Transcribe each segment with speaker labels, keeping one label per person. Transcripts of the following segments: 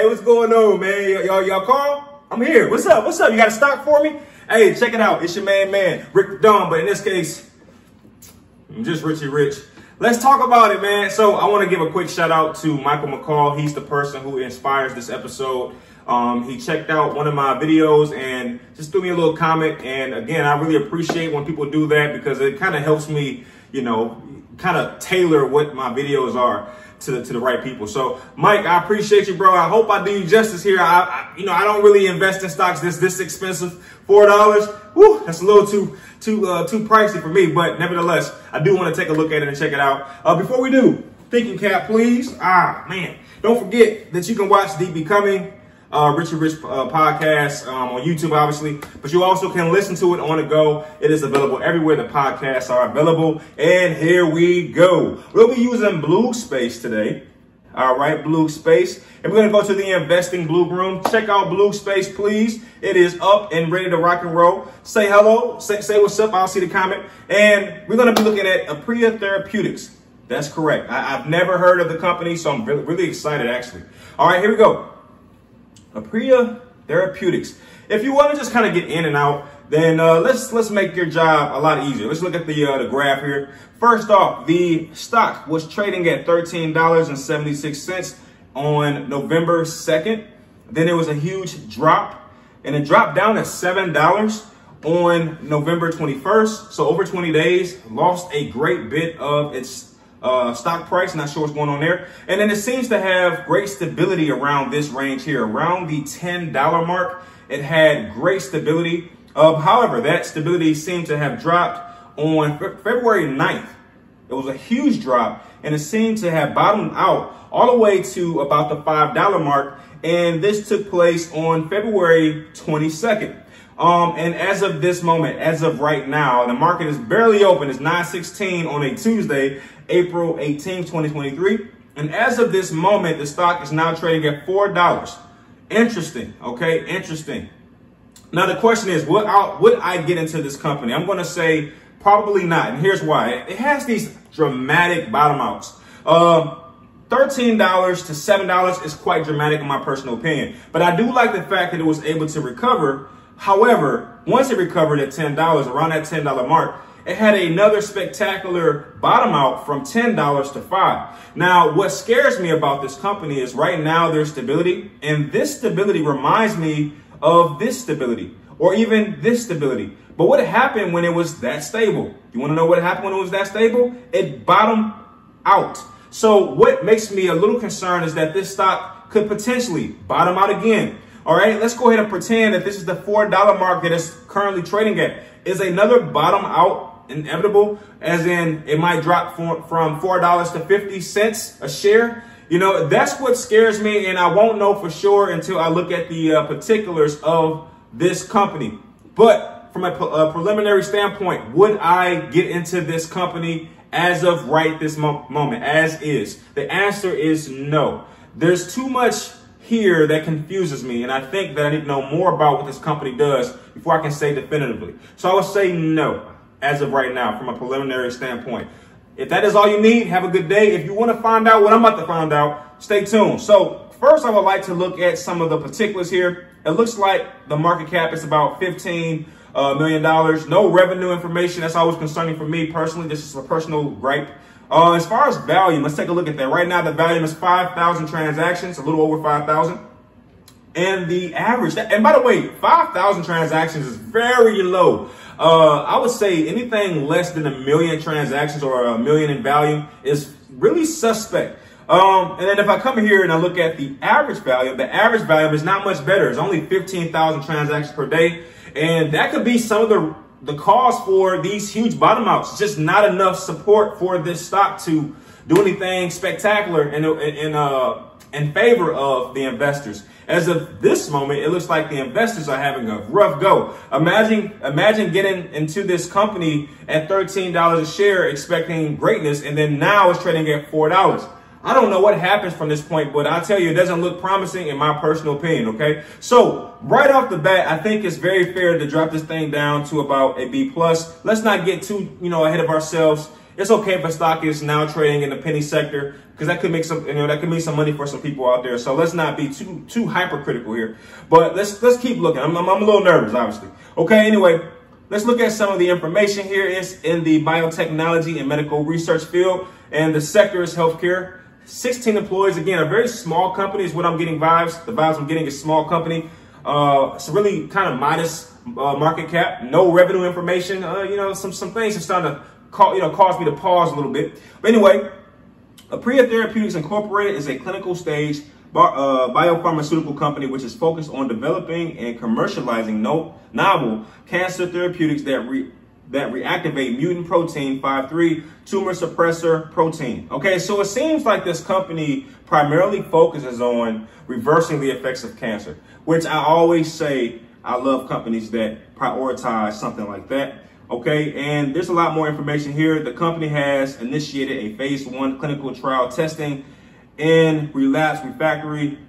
Speaker 1: Hey, what's going on, man? Y'all call? I'm here. What's up? What's up? You got a stock for me? Hey, check it out. It's your man, Rick Don, but in this case, I'm just Ritchie Rich. Let's talk about it, man. So I want to give a quick shout out to Michael McCall. He's the person who inspires this episode. He checked out one of my videos and just threw me a little comment. And again, I really appreciate when people do that because it kind of helps me, you know, kind of tailor what my videos are to the right people. So Mike, I appreciate you, bro. I hope I do you justice here. I don't really invest in stocks this expensive. $4. Woo, that's a little too pricey for me, but nevertheless, I do want to take a look at it and check it out. Before we do, thinking cap, please. Man, don't forget that you can watch the Becoming Ritchie Rich podcast on YouTube, obviously, but you also can listen to it on the go. It is available everywhere the podcasts are available. And here we go. We'll be using Bloog Space today. All right, Bloog Space. And we're going to go to the Investing Bloog Room. Check out Bloog Space, please. It is up and ready to rock and roll. Say hello. Say what's up. I'll see the comment. And we're going to be looking at Aprea Therapeutics. That's correct. I've never heard of the company, so I'm really excited, actually. All right, here we go. Aprea Therapeutics. If you want to just kind of get in and out, then let's make your job a lot easier. Let's look at the graph here. First off, the stock was trading at $13.76 on November 2nd. Then there was a huge drop, and it dropped down at $7 on November 21st. So over 20 days, lost a great bit of its stock price. Not sure what's going on there. And then it seems to have great stability around this range here, around the $10 mark. It had great stability. However, that stability seemed to have dropped on February 9th. It was a huge drop, and it seemed to have bottomed out all the way to about the $5 mark. And this took place on February 22nd. And as of this moment, as of right now, the market is barely open. It's 9:16 on a Tuesday, April 18th, 2023. And as of this moment, the stock is now trading at $4. Interesting. Okay. Interesting. Now, the question is, would I get into this company? I'm going to say probably not. And here's why. It has these dramatic bottom outs. $13 to $7 is quite dramatic in my personal opinion. But I do like the fact that it was able to recover. However, once it recovered at $10, around that $10 mark, it had another spectacular bottom out from $10 to $5. Now, what scares me about this company is right now there's stability, and this stability reminds me of this stability or even this stability. But what happened when it was that stable? You want to know what happened when it was that stable? It bottomed out. So what makes me a little concerned is that this stock could potentially bottom out again. All right, let's go ahead and pretend that this is the $4 mark that it's currently trading at. Is another bottom out inevitable? As in, it might drop from $4 to 50 cents a share. You know, that's what scares me, and I won't know for sure until I look at the particulars of this company. But from a preliminary standpoint, would I get into this company as of right this moment, as is? The answer is no. There's too much here that confuses me, and I think that I need to know more about what this company does before I can say definitively. So I would say no as of right now from a preliminary standpoint. If that is all you need, have a good day. If you want to find out what I'm about to find out, stay tuned. So first, I would like to look at some of the particulars here. It looks like the market cap is about $15 million. No revenue information. That's always concerning for me personally. This is a personal gripe. As far as volume, let's take a look at that. Right now, the volume is 5,000 transactions, a little over 5,000. And the average, and by the way, 5,000 transactions is very low. I would say anything less than 1 million transactions or 1 million in volume is really suspect. And then if I come here and I look at the average volume is not much better. It's only 15,000 transactions per day. And that could be some of the cause for these huge bottom outs. Just not enough support for this stock to do anything spectacular in favor of the investors. As of this moment, it looks like the investors are having a rough go. Imagine getting into this company at $13 a share, expecting greatness, and then now it's trading at $4. I don't know what happens from this point, but I'll tell you, it doesn't look promising in my personal opinion, okay? So right off the bat, I think it's very fair to drop this thing down to about a B+. Let's not get too, ahead of ourselves It's okay if a stock is now trading in the penny sector, because that could make some, that could mean some money for some people out there. So let's not be too hypercritical here. But let's keep looking. I'm a little nervous, obviously. Okay, anyway, let's look at some of the information here. It's in the biotechnology and medical research field, and the sector is healthcare. 16 employees. Again, a very small company is what I'm getting vibes. The vibes I'm getting is small company. It's really kind of modest market cap. No revenue information. Some things are starting to cause me to pause a little bit. But anyway, Aprea Therapeutics Incorporated is a clinical stage biopharmaceutical company which is focused on developing and commercializing novel cancer therapeutics that reactivate mutant protein 5-3 tumor suppressor protein. Okay, so it seems like this company primarily focuses on reversing the effects of cancer, which I always say I love companies that prioritize something like that. Okay, and there's a lot more information here. The company has initiated a phase 1 clinical trial testing in relapsed refractory.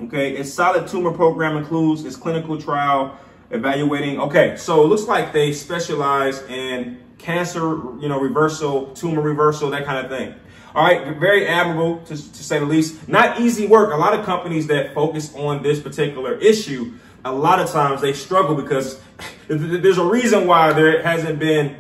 Speaker 1: Okay, its solid tumor program includes its clinical trial evaluating. Okay, so it looks like they specialize in cancer, reversal, tumor reversal, that kind of thing. All right, very admirable to say the least. Not easy work. A lot of companies that focus on this particular issue, a lot of times they struggle because there's a reason why there hasn't been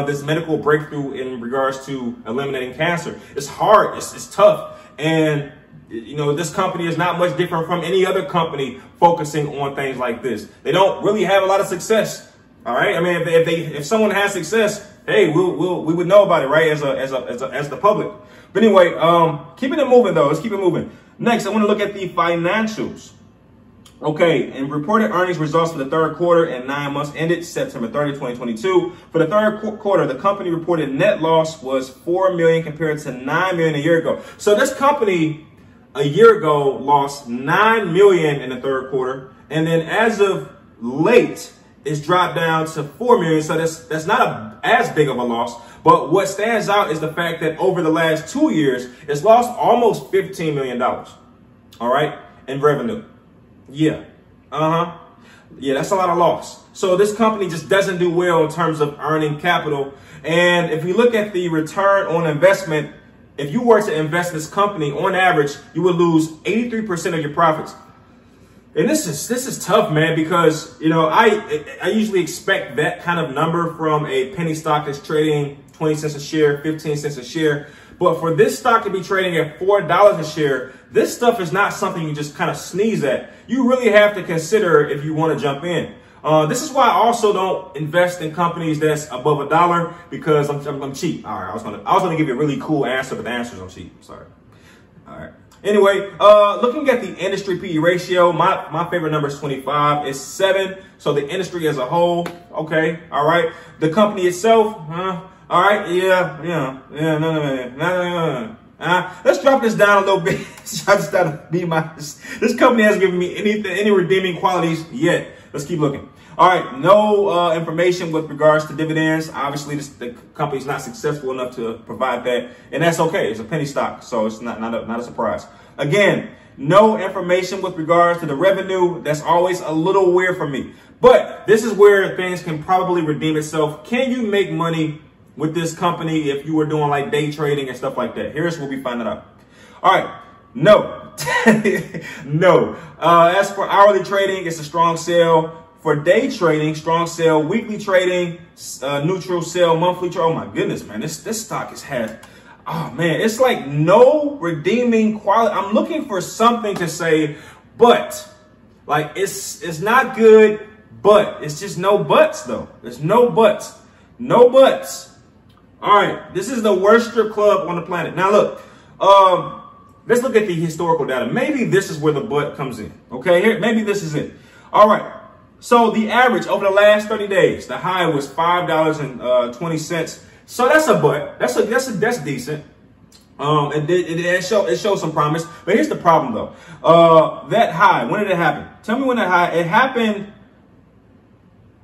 Speaker 1: this medical breakthrough in regards to eliminating cancer. It's hard, it's tough, and this company is not much different from any other company focusing on things like this. They don't really have a lot of success. All right, I mean, if someone has success, hey, we would know about it, right? As the public. But anyway, keeping it moving though. Let's keep it moving. Next, I want to look at the financials. Okay, and reported earnings results for the third quarter and 9 months ended September 30, 2022. For the third quarter, the company reported net loss was $4 million compared to $9 million a year ago. So this company a year ago lost $9 million in the third quarter, and then as of late, it's dropped down to $4 million. So that's not as big of a loss. But what stands out is the fact that over the last 2 years, it's lost almost $15 million. All right, in revenue. Yeah. Yeah, that's a lot of loss. So this company just doesn't do well in terms of earning capital. And if we look at the return on investment, if you were to invest in this company, on average, you would lose 83% of your profits. And this is tough, man, because, I usually expect that kind of number from a penny stock that's trading 20 cents a share, 15 cents a share. But for this stock to be trading at $4 a share, this stuff is not something you just kind of sneeze at. You really have to consider if you want to jump in. This is why I also don't invest in companies that's above $1 because I'm cheap. All right, I was gonna give you a really cool answer, but the answer is I'm cheap. Sorry. All right. Anyway, looking at the industry PE ratio, my favorite number is 25. It's 7. So the industry as a whole, okay, all right. The company itself, all right, yeah, no. Let's drop this down a little bit. This company hasn't given me any redeeming qualities yet. Let's keep looking. All right, no information with regards to dividends. Obviously, the company's not successful enough to provide that, and that's okay. It's a penny stock, so it's not a surprise. Again, no information with regards to the revenue. That's always a little weird for me. But this is where things can probably redeem itself. Can you make money with this company if you were doing like day trading and stuff like that? Here's where we find it out. All right, no. No. As for hourly trading, it's a strong sell. For day trading, strong sell. Weekly trading, neutral sell. Monthly trade. Oh my goodness, man. This stock has had, oh man, it's like no redeeming quality. I'm looking for something to say, but like it's not good, but it's just no buts though. There's no buts. No buts. All right, this is the worst strip club on the planet. Now look, let's look at the historical data. Maybe this is where the butt comes in. Okay, here, maybe this is it. All right. So the average over the last 30 days, the high was $5.20. So that's a butt. That's decent. It shows some promise. But here's the problem though. That high, when did it happen? Tell me when that high. It happened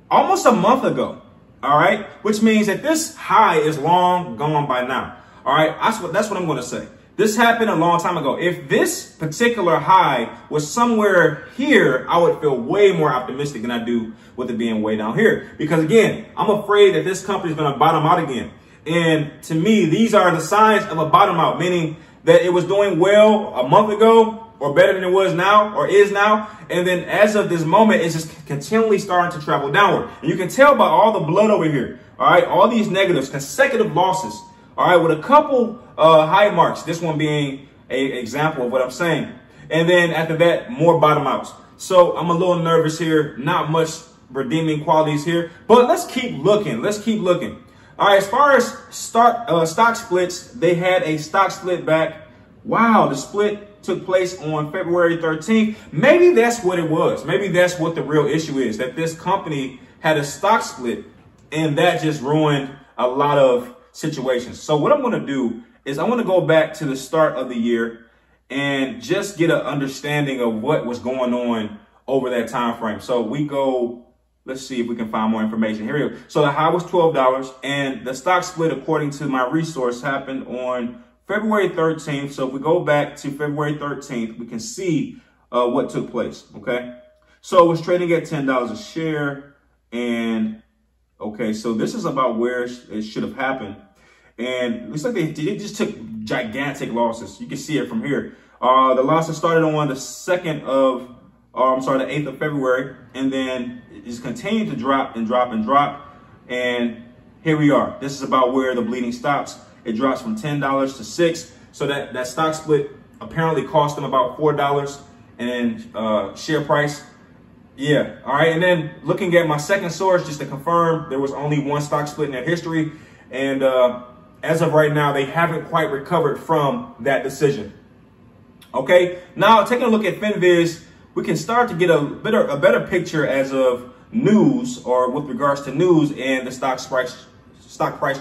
Speaker 1: almost a month ago. All right, which means that this high is long gone by now. All right, that's what I'm going to say. This happened a long time ago. If this particular high was somewhere here, I would feel way more optimistic than I do with it being way down here. Because again, I'm afraid that this company is going to bottom out again. And to me, these are the signs of a bottom out, meaning that it was doing well a month ago or better than it was now or is now. And then as of this moment, it's just continually starting to travel downward. And you can tell by all the blood over here. All right. All these negatives, consecutive losses. All right. With a couple high marks, this one being an example of what I'm saying. And then after that, more bottom outs. So I'm a little nervous here. Not much redeeming qualities here, but let's keep looking. Let's keep looking. All right. As far as stock splits, they had a stock split back. Wow. The split took place on February 13th. Maybe that's what it was. Maybe that's what the real issue is, that this company had a stock split and that just ruined a lot of situations. So what I'm going to do is I want to go back to the start of the year and just get an understanding of what was going on over that time frame. So we go, let's see if we can find more information. Here we go. So the high was $12 and the stock split, according to my resource, happened on February 13th. So if we go back to February 13th, we can see what took place. Okay. So it was trading at $10 a share. And okay, so this is about where it should have happened. And it looks like they just took gigantic losses. You can see it from here. The losses started on the 2nd of, the 8th of February. And then it just continued to drop and drop and drop. And here we are. This is about where the bleeding stops. It drops from $10 to $6. So that stock split apparently cost them about $4 and share price. Yeah. All right. And then looking at my second source, just to confirm, there was only one stock split in their history. And as of right now, they haven't quite recovered from that decision. Okay. Now, taking a look at Finviz, we can start to get a better picture as of news, or with regards to news and the stock price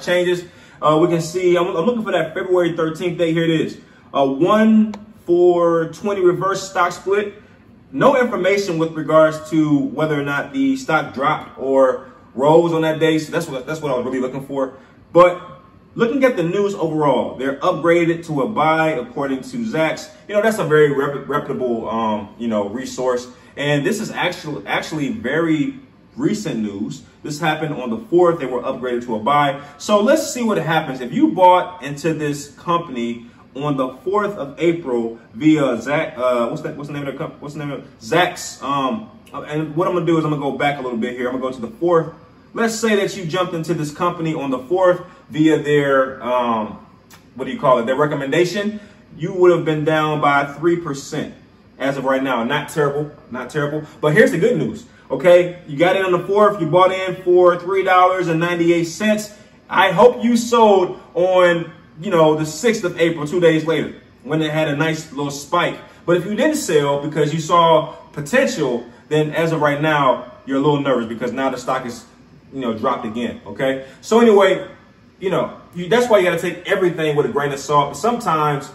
Speaker 1: changes. We can see, I'm looking for that February 13th date. Here it is. 1-for-20 reverse stock split. No information with regards to whether or not the stock dropped or rose on that day. So that's what I was really looking for. But looking at the news overall, they're upgraded to a buy according to Zacks. You know, that's a very reputable, resource. And this is actually very recent news. This happened on the 4th. They were upgraded to a buy. So let's see what happens. If you bought into this company on the 4th of April via Zack, what's the name of the company? What's the name of it? Zacks. And what I'm gonna do is I'm gonna go back a little bit here. I'm gonna go to the 4th. Let's say that you jumped into this company on the 4th via their their recommendation. You would have been down by 3% as of right now. Not terrible, not terrible. But here's the good news. Okay, you got in on the 4th, you bought in for $3.98. I hope you sold on, the 6th of April, 2 days later, when it had a nice little spike. But if you didn't sell because you saw potential, then as of right now, you're a little nervous because now the stock is, dropped again. Okay, so anyway, that's why you got to take everything with a grain of salt. Sometimes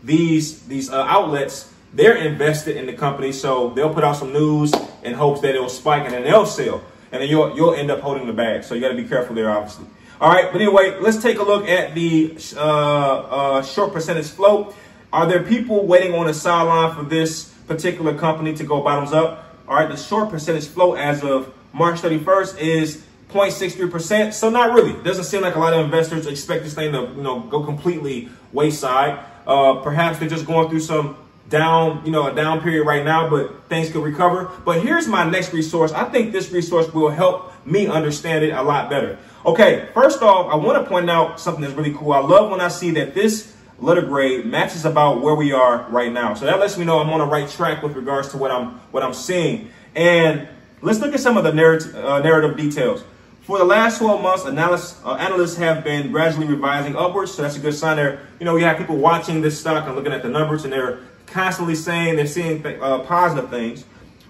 Speaker 1: these outlets, they're invested in the company, so they'll put out some news in hopes that it'll spike and then they'll sell, and then you'll end up holding the bag. So you got to be careful there, obviously. All right, but anyway, let's take a look at the short percentage float. Are there people waiting on the sideline for this particular company to go bottoms up? All right, the short percentage float as of March 31st is 0.63%. So not really. Doesn't seem like a lot of investors expect this thing to go completely wayside. Perhaps they're just going through some a down period right now, but things could recover. But here's my next resource. I think this resource will help me understand it a lot better. Okay, first off, I want to point out something that's really cool. I love when I see that this letter grade matches about where we are right now. So that lets me know I'm on the right track with regards to what I'm seeing. And let's look at some of the narrative details. For the last 12 months, analysts have been gradually revising upwards. So that's a good sign there. We have people watching this stock and looking at the numbers, and they're constantly saying they're seeing positive things.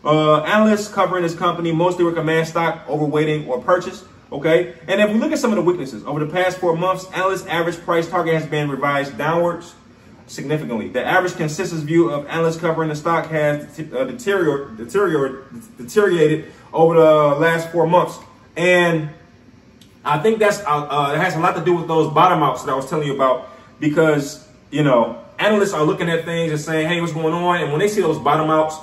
Speaker 1: Analysts covering this company mostly recommend stock overweighting or purchase. Okay. And if we look at some of the weaknesses over the past 4 months, analysts' average price target has been revised downwards significantly. The average consensus view of analysts covering the stock has deteriorated over the last 4 months. And I think it has a lot to do with those bottom outs that I was telling you about, because, analysts are looking at things and saying, hey, what's going on? And when they see those bottom outs,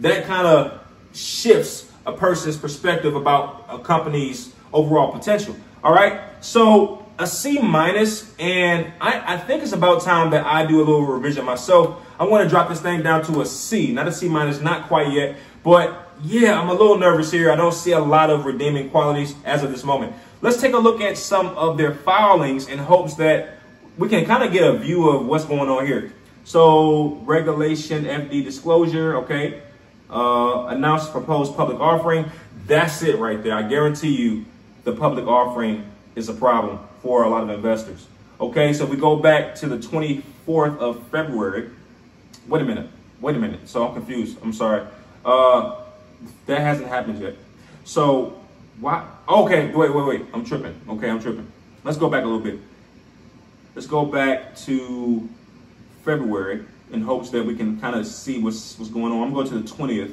Speaker 1: that kind of shifts a person's perspective about a company's overall potential. All right. So a C minus, and I think it's about time that I do a little revision myself. I want to drop this thing down to a C, not a C minus, not quite yet, but yeah, I'm a little nervous here. I don't see a lot of redeeming qualities as of this moment. Let's take a look at some of their filings in hopes that we can kind of get a view of what's going on here. So regulation, FD disclosure, okay. Announced proposed public offering. That's it right there. I guarantee you the public offering is a problem for a lot of investors. Okay, so we go back to the 24th of February. Wait a minute. So I'm confused. I'm sorry. That hasn't happened yet. So why? Okay, wait. I'm tripping. Okay, I'm tripping. Let's go back a little bit. Let's go back to February in hopes that we can kind of see what's going on. I'm going to the 20th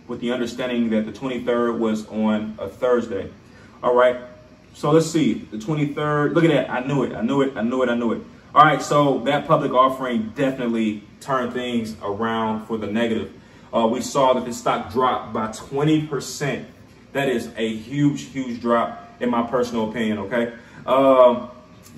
Speaker 1: with the understanding that the 23rd was on a Thursday. All right. So let's see. The 23rd. Look at that. I knew it. All right. So that public offering definitely turned things around for the negative. We saw that the stock dropped by 20%. That is a huge drop in my personal opinion. Okay.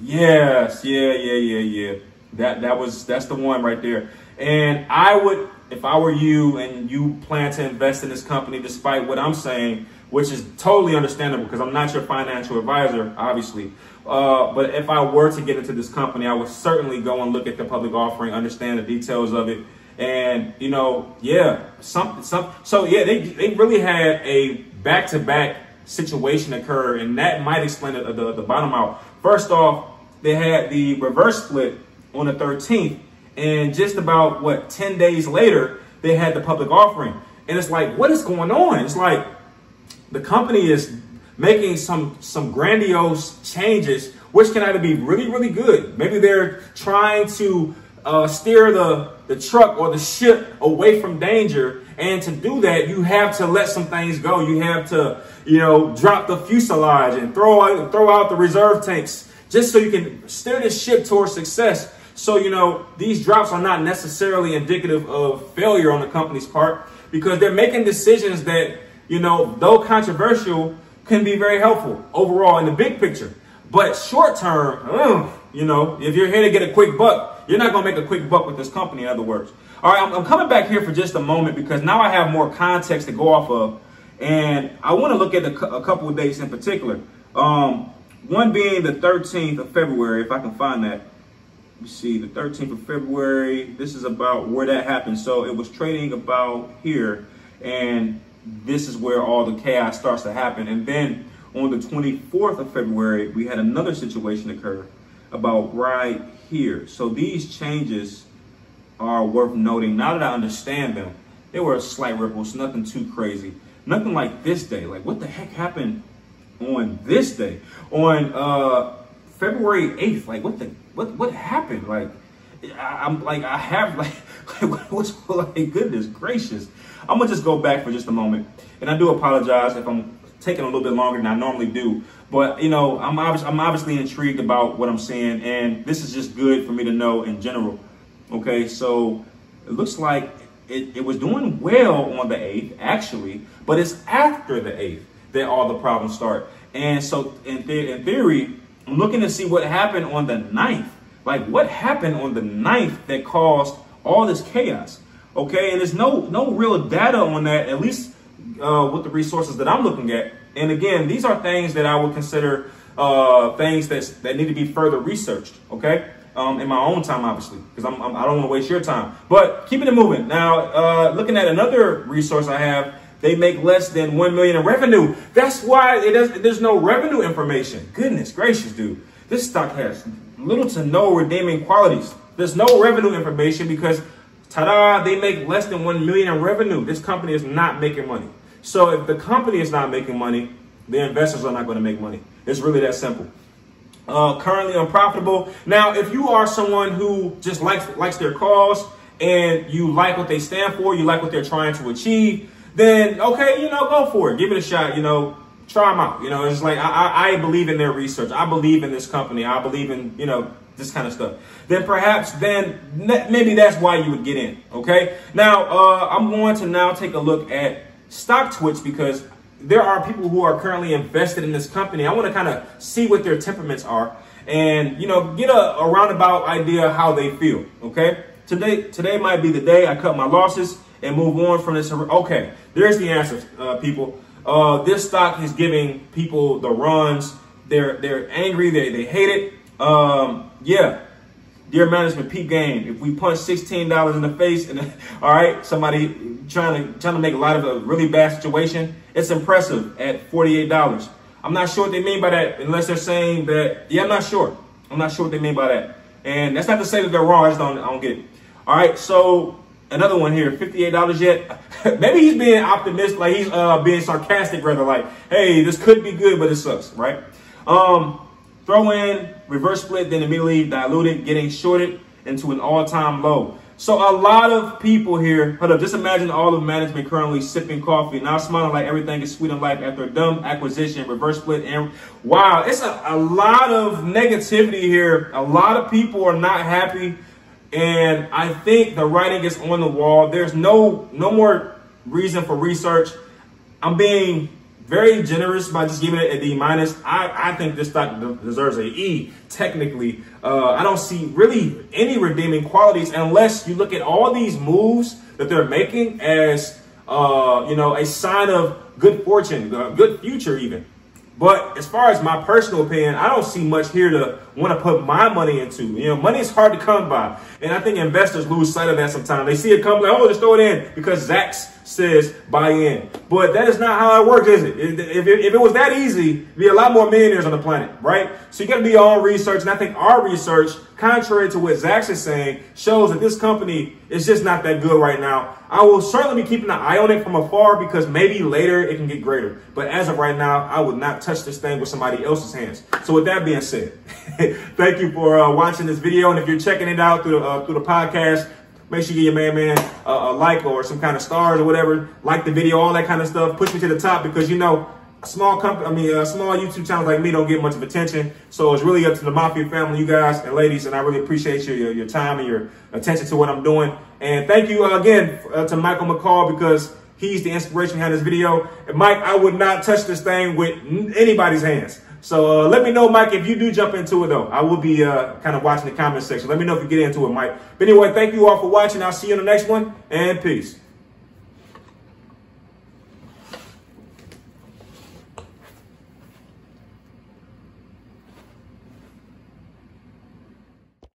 Speaker 1: Yes. Yeah. That's the one right there. And I would, if I were you and you plan to invest in this company, despite what I'm saying, which is totally understandable because I'm not your financial advisor, obviously. But if I were to get into this company, I would certainly go and look at the public offering, understand the details of it. And, you know, yeah, so yeah, they really had a back-to-back situation occur, and that might explain the bottom out. First off, they had the reverse split on the 13th, and just about, what, 10 days later, they had the public offering. And it's like, what is going on? It's like the company is making some grandiose changes, which can either be really good. Maybe they're trying to steer the truck or the ship away from danger. And to do that, you have to let some things go. You have to, you know, drop the fuselage and throw out the reserve tanks just so you can steer the ship towards success. So, you know, these drops are not necessarily indicative of failure on the company's part because they're making decisions that, you know, though controversial, can be very helpful overall in the big picture. But short term, you know, if you're here to get a quick buck, you're not going to make a quick buck with this company, in other words. All right, I'm coming back here for just a moment because now I have more context to go off of. And I want to look at a couple of dates in particular. One being the 13th of February, if I can find that. You see, the 13th of February, this is about where that happened. So it was trading about here, and this is where all the chaos starts to happen. And then on the 24th of February, we had another situation occur about right here. So these changes are worth noting. Now that I understand them, they were slight ripples, nothing too crazy. Nothing like this day. Like, what the heck happened on this day? On February 8th, like, what happened? Like, what's like, goodness gracious. I'm gonna just go back for just a moment, and I do apologize if I'm taking a little bit longer than I normally do. But you know, I'm obviously intrigued about what I'm seeing, and this is just good for me to know in general. Okay, so it looks like it was doing well on the 8th, actually, but it's after the 8th that all the problems start. And so in theory, I'm looking to see what happened on the 9th. Like, what happened on the 9th that caused all this chaos? Okay, and there's no real data on that, at least with the resources that I'm looking at. And again, these are things that I would consider things that need to be further researched, okay? In my own time, obviously, because I don't want to waste your time. But keeping it moving. Now, looking at another resource I have, they make less than $1 million in revenue. That's why there's no revenue information. Goodness gracious, dude. This stock has little to no redeeming qualities. There's no revenue information because, ta-da, they make less than $1 million in revenue. This company is not making money. So if the company is not making money, the investors are not going to make money. It's really that simple. Currently unprofitable. Now, if you are someone who just likes their cause and you like what they stand for, you like what they're trying to achieve, then okay, you know, go for it. Give it a shot, you know, try them out. You know, it's like, I believe in their research. I believe in this company. I believe in, you know, this kind of stuff. Then perhaps maybe that's why you would get in. Okay. Now, I'm going to now take a look at stock twitch because there are people who are currently invested in this company. I want to kind of see what their temperaments are and, you know, get a roundabout idea how they feel. Okay. Today might be the day I cut my losses and move on from this. Okay. There's the answer, people. This stock is giving people the runs. They're angry. They hate it. Yeah. Dear management, peak game. If we punch $16 in the face, and all right, somebody trying to make a lot of a really bad situation, it's impressive at $48. I'm not sure what they mean by that, unless they're saying that. Yeah, I'm not sure. I'm not sure what they mean by that, and that's not to say that they're wrong. I don't get it. All right, so another one here, $58 yet. Maybe he's being optimistic, like he's being sarcastic, rather, like, hey, this could be good, but it sucks, right? Throw in reverse split, then immediately dilute it, getting shorted into an all-time low. So a lot of people here, hold up, just imagine all of management currently sipping coffee, now smiling like everything is sweet in life after a dumb acquisition, reverse split, and wow, it's a lot of negativity here. A lot of people are not happy, and I think the writing is on the wall. There's no more reason for research. I'm being very generous by just giving it a D-. I think this stock deserves a E, technically. I don't see really any redeeming qualities unless you look at all these moves that they're making as, you know, a sign of good fortune, good future even. But as far as my personal opinion, I don't see much here to want to put my money into. You know, money is hard to come by. And I think investors lose sight of that sometimes. They see it come like, oh, just throw it in because Zach's says buy in. But that is not how it works, is it? If it was that easy, there'd be a lot more millionaires on the planet, right? So you got to do your own research. And I think our research, contrary to what Zach is saying, shows that this company is just not that good right now. I will certainly be keeping an eye on it from afar because maybe later it can get greater. But as of right now, I would not touch this thing with somebody else's hands. So with that being said, thank you for watching this video. And if you're checking it out through the podcast, make sure you give your man a like or some kind of stars or whatever. Like the video, all that kind of stuff. Push me to the top because, you know, a small company, small YouTube channels like me don't get much of attention. So it's really up to the Mafia family, you guys and ladies. And I really appreciate your time and your attention to what I'm doing. And thank you again to Michael McCall because he's the inspiration behind this video. And Mike, I would not touch this thing with anybody's hands. So let me know, Mike, if you do jump into it, though. I will be kind of watching the comment section. Let me know if you get into it, Mike. But anyway, thank you all for watching. I'll see you in the next one, and peace.